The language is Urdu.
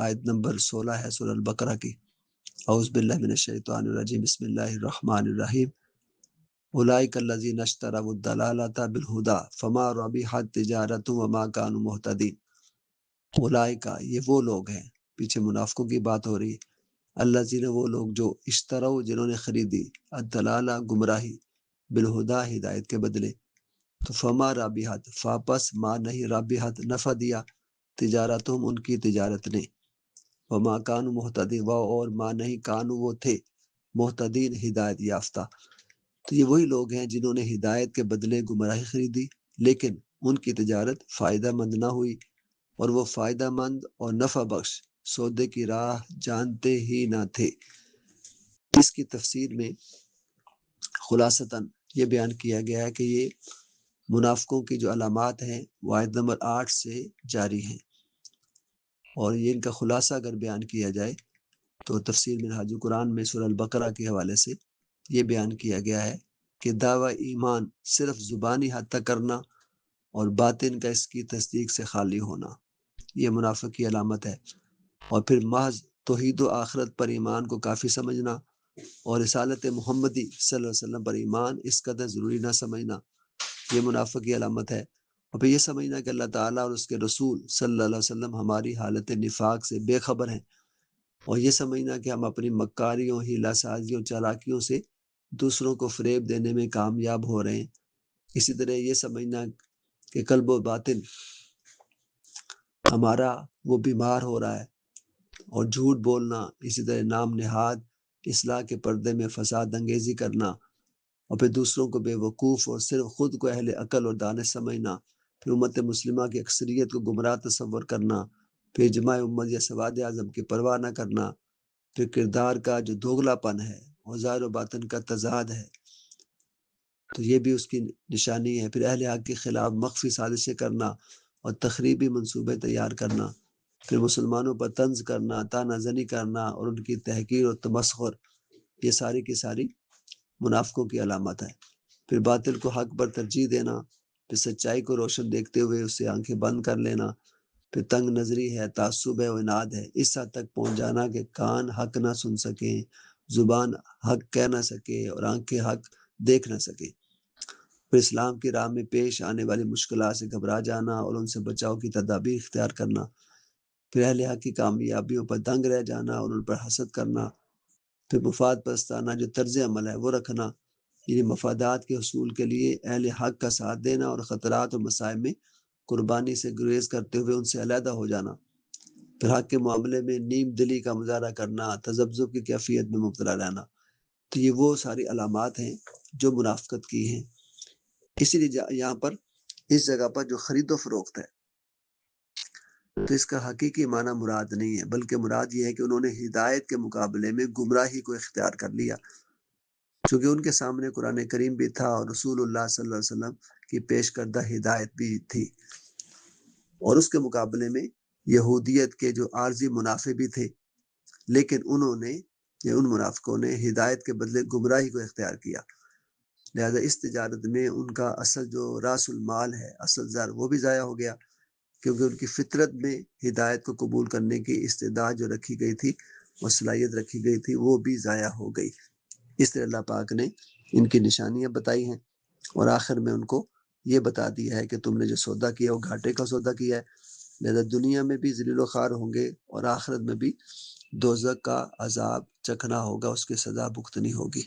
آیت نمبر 16 ہے سورہ البقرہ کی۔ اعوذ باللہ من الشیطان الرجیم، بسم اللہ الرحمن الرحیم۔ اولئک الذین اشتروا الضلالۃ بالہدی فما ربحت تجارتهم وما کانوا مہتدین۔ اولئک، یہ وہ لوگ ہیں، پیچھے منافقوں کی بات ہو رہی ہے، الذین، وہ لوگ جو اشتروا، جنہوں نے خریدی، الضلالہ، گمراہی، بالہدی، ہدایت کے بدلے، تو فما ربحت، فاپس ما نہیں، ربحت نفع دیا، تجارتهم، ان کی تجارت نے، وما کانوا مہتدین، وہ اور ما نہیں، کانوا، وہ تھے، مہتدین، ہدایت یافتہ۔ تو یہ وہی لوگ ہیں جنہوں نے ہدایت کے بدلے گمراہی خریدی، لیکن ان کی تجارت فائدہ مند نہ ہوئی، اور وہ فائدہ مند اور نفع بخش سودے کی راہ جانتے ہی نہ تھے۔ اس کی تفسیر میں خلاصتاً یہ بیان کیا گیا ہے کہ یہ منافقوں کی جو علامات ہیں وہ آیت نمبر 8 سے جاری ہیں، اور یہ ان کا خلاصہ اگر بیان کیا جائے تو تفسیر منہاج القرآن میں سورہ البقرہ کے حوالے سے یہ بیان کیا گیا ہے کہ دعوی ایمان صرف زبانی حد تک کرنا اور باطن کا اس کی تصدیق سے خالی ہونا، یہ منافق کی علامت ہے، اور پھر محض توحید و آخرت پر ایمان کو کافی سمجھنا اور رسالت محمدی صلی اللہ علیہ وسلم پر ایمان اس قدر ضروری نہ سمجھنا، یہ منافق کی علامت ہے، اور پھر یہ سمجھنا کہ اللہ تعالیٰ اور اس کے رسول صلی اللہ علیہ وسلم ہماری حالت نفاق سے بے خبر ہیں، اور یہ سمجھنا کہ ہم اپنی مکاریوں، ہیلہ سازیوں، چالاکیوں سے دوسروں کو فریب دینے میں کامیاب ہو رہے ہیں۔ اسی طرح یہ سمجھنا کہ قلب و باطن ہمارا وہ بیمار ہو رہا ہے، اور جھوٹ بولنا، اسی طرح نام نہاد اصلاح کے پردے میں فساد انگیزی کرنا، اور پھر دوسروں کو بے وقوف اور صرف خود کو اہل عقل اور دانش سمجھنا، پھر امت مسلمہ کی اکثریت کو گمراہ تصور کرنا، پھر اجماع امت یا سواد اعظم کی پرواہ نہ کرنا، پھر کردار کا جو دوغلا پن ہے اور ظاہر و باطن کا تضاد ہے تو یہ بھی اس کی نشانی ہے، پھر اہل حق کے خلاف مخفی سازشیں کرنا اور تخریبی منصوبے تیار کرنا، پھر مسلمانوں پر طنز کرنا، طعنہ زنی کرنا اور ان کی تحقیر اور تمسخر، یہ ساری کی ساری منافقوں کی علامت ہے۔ پھر باطل کو حق پر ترجیح دینا، پھر سچائی کو روشن دیکھتے ہوئے اس سے آنکھیں بند کر لینا، پھر تنگ نظری ہے، تعصب ہے، و عناد ہے، اس حد تک پہنچ جانا کہ کان حق نہ سن سکیں، زبان حق کہہ نہ سکے اور آنکھیں حق دیکھ نہ سکے، پھر اسلام کی راہ میں پیش آنے والی مشکلات سے گھبرا جانا اور ان سے بچاؤ کی تدابیر اختیار کرنا، پھر اہل حق کی کامیابیوں پر دنگ رہ جانا اور ان پر حسد کرنا، پھر مفاد پرستانہ جو طرز عمل ہے وہ رکھنا، یعنی مفادات کے حصول کے لیے اہل حق کا ساتھ دینا اور خطرات اور مصائب میں قربانی سے گریز کرتے ہوئے ان سے علیحدہ ہو جانا، پھر حق کے معاملے میں نیم دلی کا مظاہرہ کرنا، تذبذب کی کیفیت میں مبتلا رہنا۔ تو یہ وہ ساری علامات ہیں جو منافقت کی ہیں۔ اسی لیے یہاں پر اس جگہ پر جو خرید و فروخت ہے تو اس کا حقیقی معنی مراد نہیں ہے، بلکہ مراد یہ ہے کہ انہوں نے ہدایت کے مقابلے میں گمراہی کو اختیار کر لیا، چونکہ ان کے سامنے قرآن کریم بھی تھا اور رسول اللہ صلی اللہ علیہ وسلم کی پیش کردہ ہدایت بھی تھی، اور اس کے مقابلے میں یہودیت کے جو عارضی منافع بھی تھے، لیکن انہوں نے ان منافقوں نے ہدایت کے بدلے گمراہی کو اختیار کیا، لہذا اس تجارت میں ان کا اصل جو راس المال ہے، اصل زر، وہ بھی ضائع ہو گیا، کیونکہ ان کی فطرت میں ہدایت کو قبول کرنے کی استعداد جو رکھی گئی تھی اور صلاحیت رکھی گئی تھی وہ بھی ضائع ہو گئی۔ اس طرح اللہ پاک نے ان کی نشانیاں بتائی ہیں، اور آخر میں ان کو یہ بتا دیا ہے کہ تم نے جو سودا کیا وہ گھاٹے کا سودا کیا ہے، لہذا دنیا میں بھی ذلیل و خوار ہوں گے اور آخرت میں بھی دوزخ کا عذاب چکھنا ہوگا، اس کی سزا بھگتنی ہوگی۔